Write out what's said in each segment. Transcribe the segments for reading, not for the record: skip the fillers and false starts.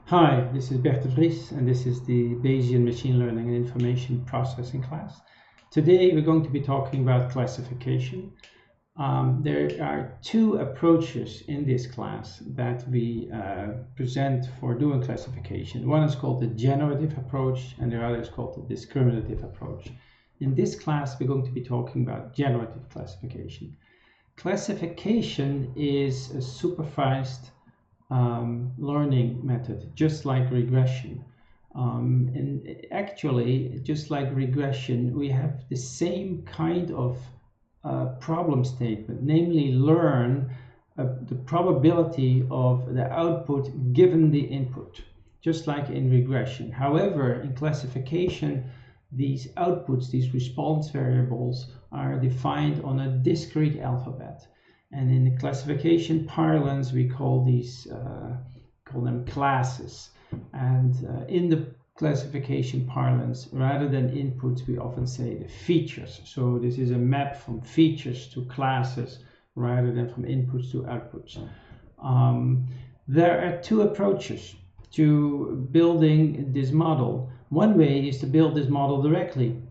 Hi, this is Bert de Vries and this is the Bayesian Machine Learning and Information Processing class. Today we're going to be talking about classification. There are two approaches in this class that we present for doing classification. One is called the generative approach and the other is called the discriminative approach. In this class we're going to be talking about generative classification. Classification is a supervised learning method, just like regression. And actually, just like regression, we have the same kind of problem statement, namely learn the probability of the output given the input, just like in regression. However, in classification, these outputs, these response variables, are defined on a discrete alphabet. And in the classification parlance, we call them classes. And in the classification parlance, rather than inputs, we often say the features. So this is a map from features to classes rather than from inputs to outputs. There are two approaches to building this model. One way is to build this model directly,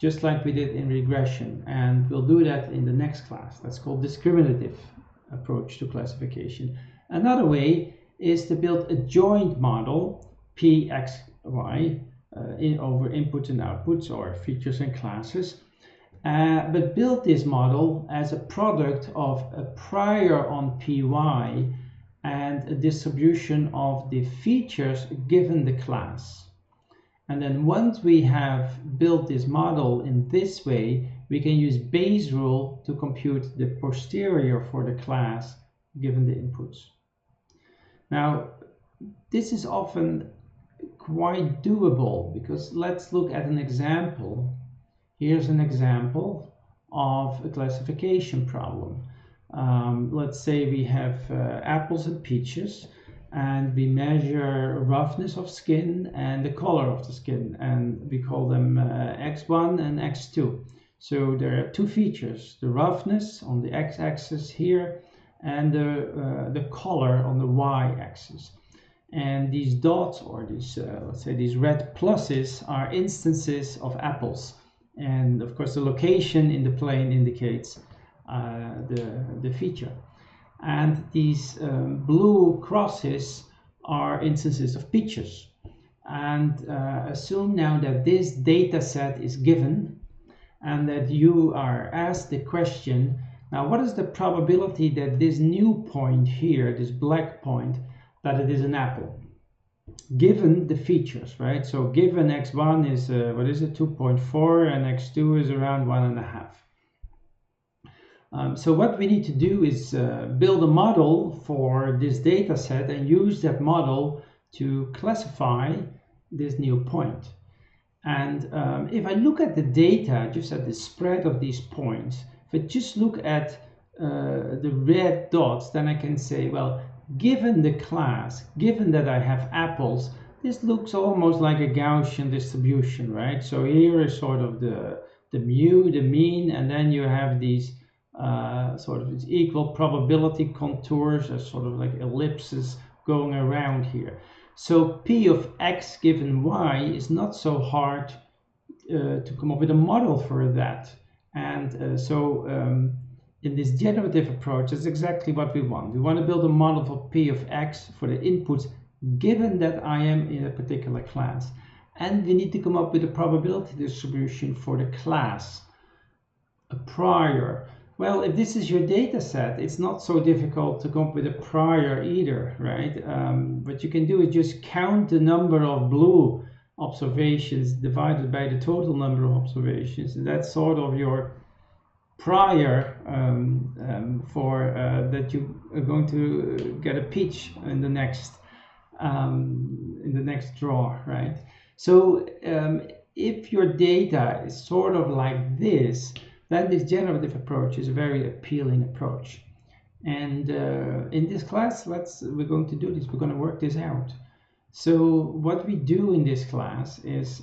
just like we did in regression, and we'll do that in the next class. That's called discriminative approach to classification. Another way is to build a joint model, P, X, Y, over inputs and outputs, or features and classes, but build this model as a product of a prior on PY and a distribution of the features given the class. And then once we have built this model in this way, we can use Bayes' rule to compute the posterior for the class given the inputs. Now, this is often quite doable because let's look at an example. Here's an example of a classification problem. Let's say we have apples and peaches, and we measure roughness of skin and the color of the skin, and we call them x1 and x2. So there are two features, the roughness on the x-axis here and the color on the y-axis. And these dots, or these let's say these red pluses, are instances of apples, and of course the location in the plane indicates the feature. And these blue crosses are instances of peaches. And assume now that this data set is given and that you are asked the question, now what is the probability that this new point here, this black point, that it is an apple? Given the features, right? So given x1 is, 2.4, and x2 is around 1.5. So what we need to do is build a model for this data set and use that model to classify this new point. And if I look at the data, just at the spread of these points, if I just look at the red dots, then I can say, well, given the class, given that I have apples, this looks almost like a Gaussian distribution, right? So here is sort of the mu, the mean, and then you have these sort of equal probability contours as sort of like ellipses going around here. So P of x given y is not so hard to come up with a model for that. And in this generative approach, that's exactly what we want. We want to build a model for P of x for the inputs given that I am in a particular class. And we need to come up with a probability distribution for the class, a prior. Well, if this is your data set, it's not so difficult to come up with a prior either, right? What you can do is just count the number of blue observations divided by the total number of observations. And that's sort of your prior for that you are going to get a peach in the next draw, right? So if your data is sort of like this, then this generative approach is a very appealing approach. And in this class, we're going to do this. We're going to work this out. So what we do in this class is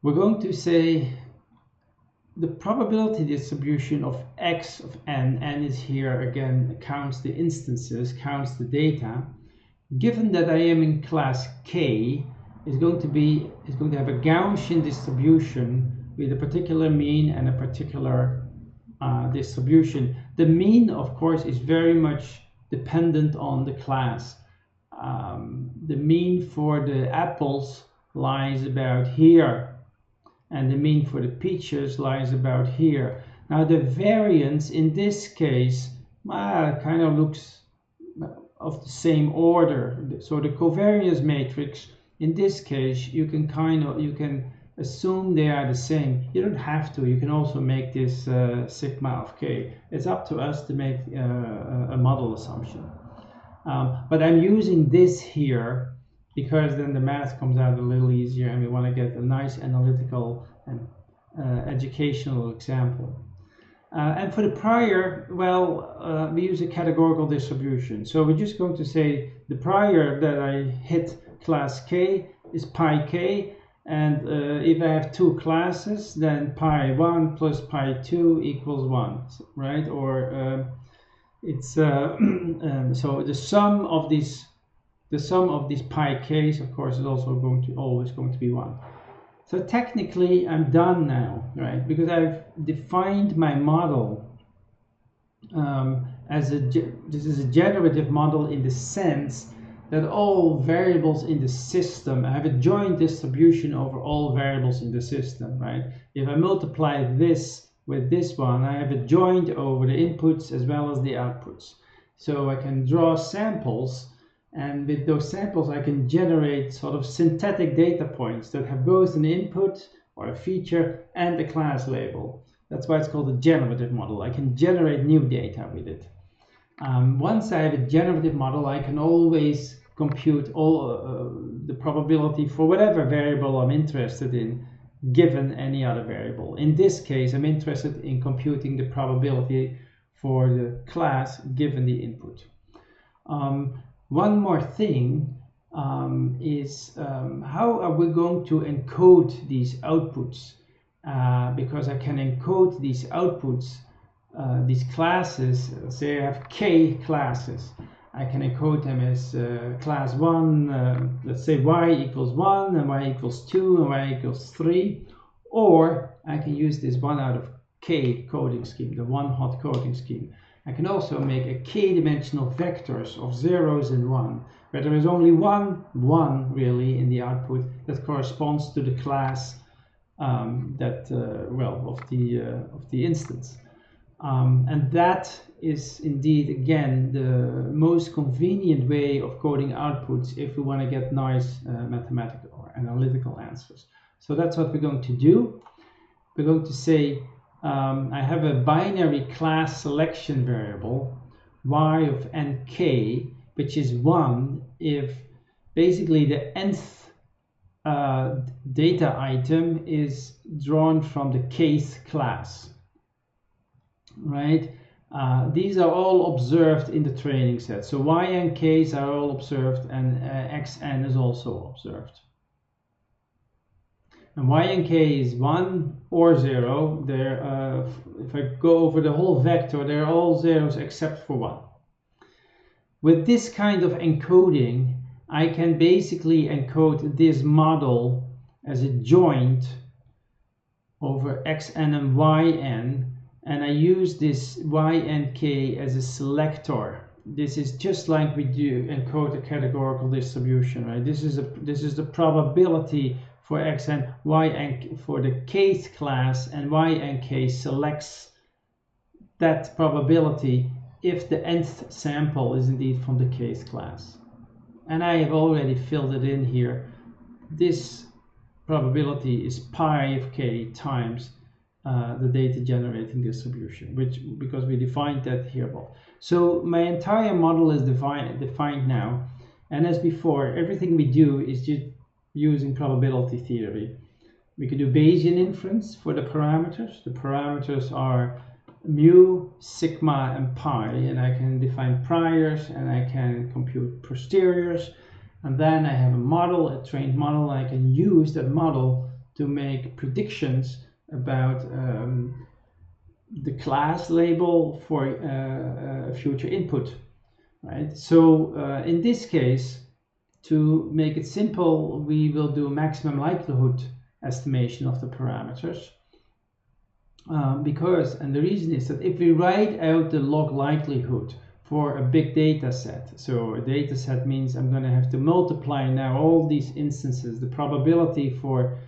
we're going to say the probability distribution of x of n is here again, counts the instances, counts the data, given that I am in class K, is going to have a Gaussian distribution with a particular mean and a particular distribution. The mean, of course, is very much dependent on the class. The mean for the apples lies about here, and the mean for the peaches lies about here. Now the variance in this case kind of looks of the same order. So the covariance matrix in this case, you can assume they are the same. You don't have to. You can also make this sigma of k. It's up to us to make a model assumption. But I'm using this here because then the math comes out a little easier, and we want to get a nice analytical and educational example. And for the prior, well, we use a categorical distribution. So we're just going to say the prior that I hit class K is pi k, and if I have two classes, then pi 1 plus pi 2 equals 1, right? Or it's so the sum of these pi k's, of course, is also always going to be 1. So technically I'm done now, right? Because I've defined my model this is a generative model in the sense that all variables in the system, I have a joint distribution over all variables in the system, right? If I multiply this with this one, I have a joint over the inputs as well as the outputs. So I can draw samples, and with those samples I can generate sort of synthetic data points that have both an input or a feature and a class label. That's why it's called a generative model. I can generate new data with it. Once I have a generative model, I can always compute all the probability for whatever variable I'm interested in, given any other variable. In this case, I'm interested in computing the probability for the class given the input. One more thing is how are we going to encode these outputs? Because I can encode these outputs, these classes. Say I have k classes. I can encode them as class 1, let's say y equals 1 and y equals 2 and y equals 3. Or I can use this 1 out of k coding scheme, the one-hot coding scheme. I can also make a k-dimensional vectors of zeros and 1, where there is only one really in the output that corresponds to the class of the instance. And that is indeed, again, the most convenient way of coding outputs if we want to get nice mathematical or analytical answers. So that's what we're going to do. We're going to say I have a binary class selection variable y of nk, which is 1 if basically the nth data item is drawn from the kth class, right? These are all observed in the training set. So y and k's are all observed, and xn is also observed. And y and k is 1 or 0. If I go over the whole vector, they're all zeros except for 1. With this kind of encoding, I can basically encode this model as a joint over xn and yn, and I use this y and k as a selector. This is just like we do encode a categorical distribution, right? This is the probability for xn, y and for the kth class, and y and k selects that probability if the nth sample is indeed from the kth class. And I have already filled it in here. This probability is pi of k times the data generating distribution, because we defined that here above. So my entire model is defined now, and as before, everything we do is just using probability theory. We can do Bayesian inference for the parameters. The parameters are mu, sigma, and pi, and I can define priors and I can compute posteriors, and then I have a model, a trained model, and I can use that model to make predictions about the class label for a future input, right? So in this case, To make it simple, we will do a maximum likelihood estimation of the parameters. And the reason is that if we write out the log likelihood for a big data set, so a data set means I'm going to have to multiply now all these instances, the probability for,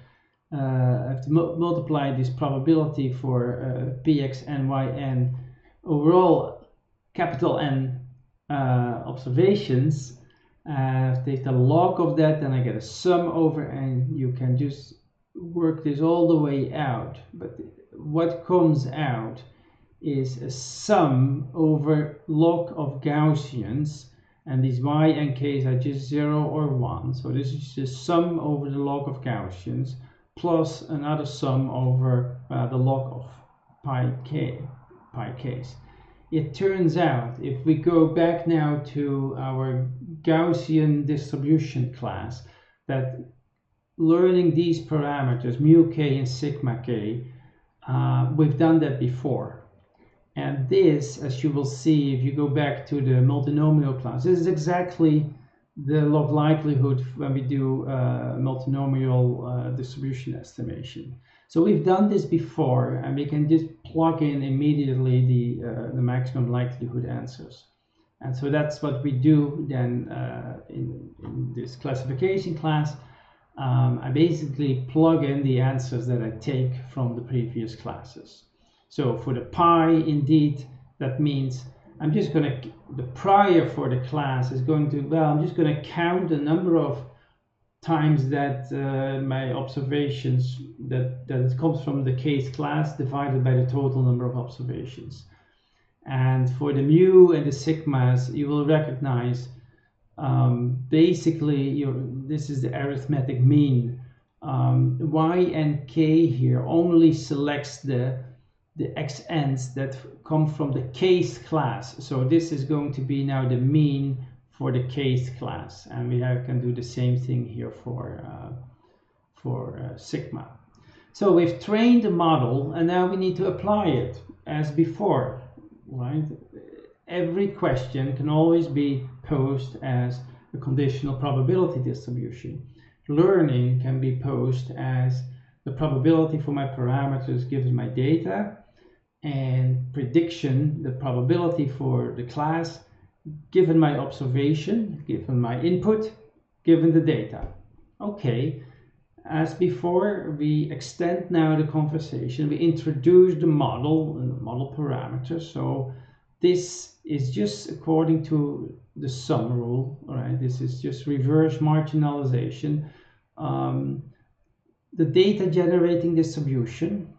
I have to multiply this probability for px, n, y, n, overall capital N observations. Take the log of that, then I get a sum over, and you can just work this all the way out. But what comes out is a sum over log of Gaussians, and these y and k's are just 0 or 1. So this is just sum over the log of Gaussians plus another sum over the log of pi k's. It turns out, if we go back now to our Gaussian distribution class, that learning these parameters, mu k and sigma k, we've done that before. And this, as you will see, if you go back to the multinomial class, this is exactly the log likelihood when we do multinomial distribution estimation. So we've done this before, and we can just plug in immediately the maximum likelihood answers. And so that's what we do then in this classification class. I basically plug in the answers that I take from the previous classes. So for the pi, indeed, that means I'm just going to, the prior for the class is going to, well, I'm just going to count the number of times that my observations, that it comes from the case class divided by the total number of observations. And for the mu and the sigmas, you will recognize basically this is the arithmetic mean. Y and k here only selects the xn's that come from the case class. So this is going to be now the mean for the case class, and we can do the same thing here for sigma. So we've trained the model, and now we need to apply it as before, right? Every question can always be posed as a conditional probability distribution. Learning can be posed as the probability for my parameters given my data, and prediction, the probability for the class given my observation, given my input, given the data. Okay, as before, we extend now the conversation. We introduce the model and the model parameters. So this is just according to the sum rule, all right? This is just reverse marginalization. The data generating distribution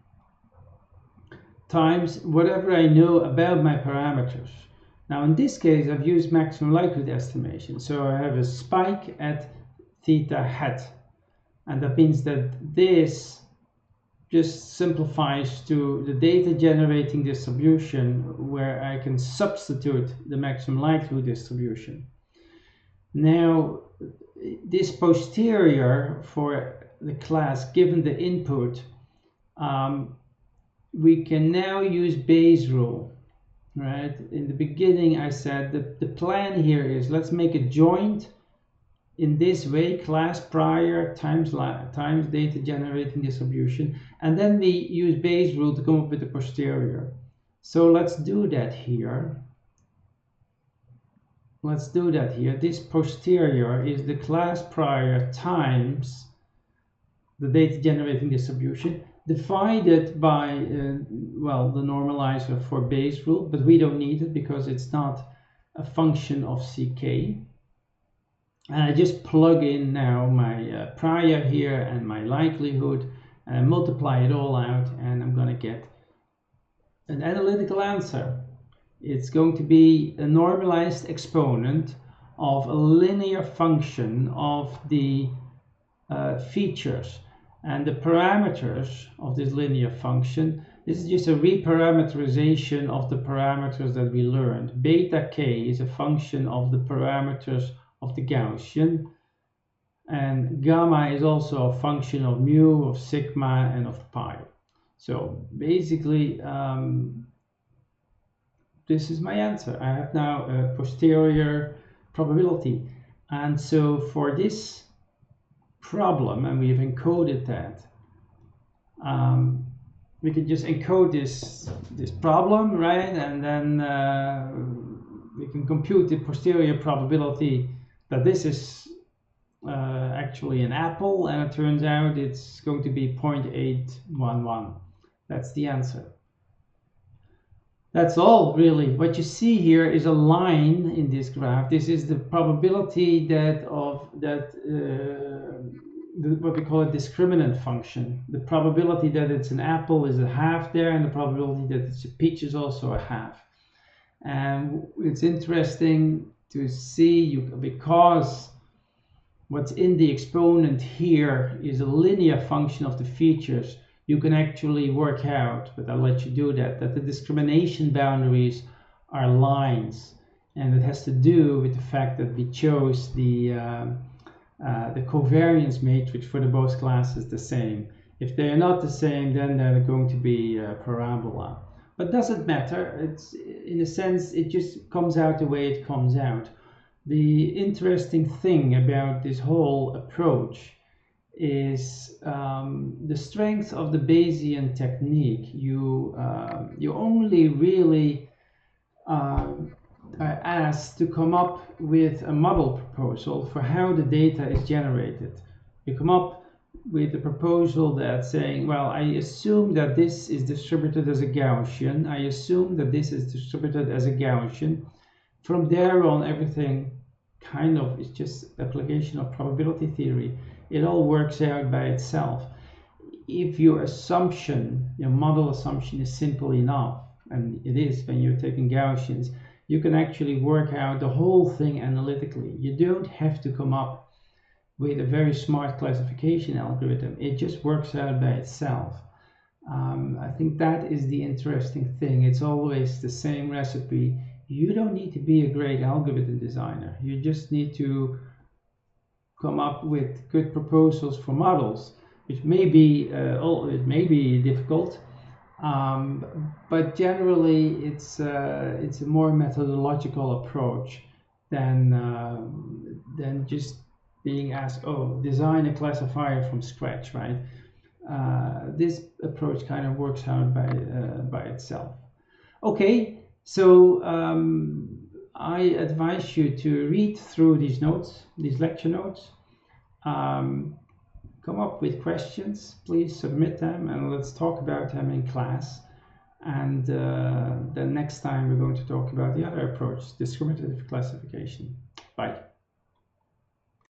times whatever I know about my parameters. Now in this case, I've used maximum likelihood estimation. So I have a spike at theta hat. And that means that this just simplifies to the data generating distribution, where I can substitute the maximum likelihood distribution. Now, this posterior for the class, given the input, we can now use Bayes' rule. Right? In the beginning, I said that the plan here is let's make a joint in this way, class prior times data generating distribution, and then we use Bayes' rule to come up with the posterior. So let's do that here. Let's do that here. This posterior is the class prior times the data generating distribution, divided by, well, the normalizer for Bayes' rule, but we don't need it because it's not a function of ck. And I just plug in now my prior here and my likelihood, and I multiply it all out, and I'm going to get an analytical answer. It's going to be a normalized exponent of a linear function of the features. And the parameters of this linear function, this is just a reparameterization of the parameters that we learned. Beta k is a function of the parameters of the Gaussian, and gamma is also a function of mu, of sigma, and of pi. So basically, this is my answer. I have now a posterior probability. And so for this problem, and we've encoded that, we could just encode this problem, right? And then we can compute the posterior probability that this is actually an apple, and it turns out it's going to be 0.811. That's the answer. That's all, really. What you see here is a line in this graph. This is the probability that what we call a discriminant function. The probability that it's an apple is a half there, and the probability that it's a peach is also a half. And it's interesting to see because what's in the exponent here is a linear function of the features. You can actually work out, but I'll let you do that the discrimination boundaries are lines. And it has to do with the fact that we chose the covariance matrix for the both classes the same. If they're not the same, then they're going to be a parabola. But doesn't matter. It's, in a sense, it just comes out the way it comes out. The interesting thing about this whole approach is the strength of the Bayesian technique. You only really are asked to come up with a model proposal for how the data is generated. You come up with a proposal that's saying, well, I assume that this is distributed as a Gaussian. I assume that this is distributed as a Gaussian. From there on, everything kind of is just application of probability theory. It all works out by itself. If your assumption, your model assumption is simple enough, and it is when you're taking Gaussians, you can actually work out the whole thing analytically. You don't have to come up with a very smart classification algorithm. It just works out by itself. I think that is the interesting thing. It's always the same recipe. You don't need to be a great algorithm designer. You just need to come up with good proposals for models, which may be it may be difficult, but generally it's a more methodological approach than just being asked, oh, design a classifier from scratch, right? This approach kind of works out by itself. Okay, so I advise you to read through these notes, these lecture notes. Come up with questions, please submit them, and let's talk about them in class. And then next time we're going to talk about the other approach, discriminative classification.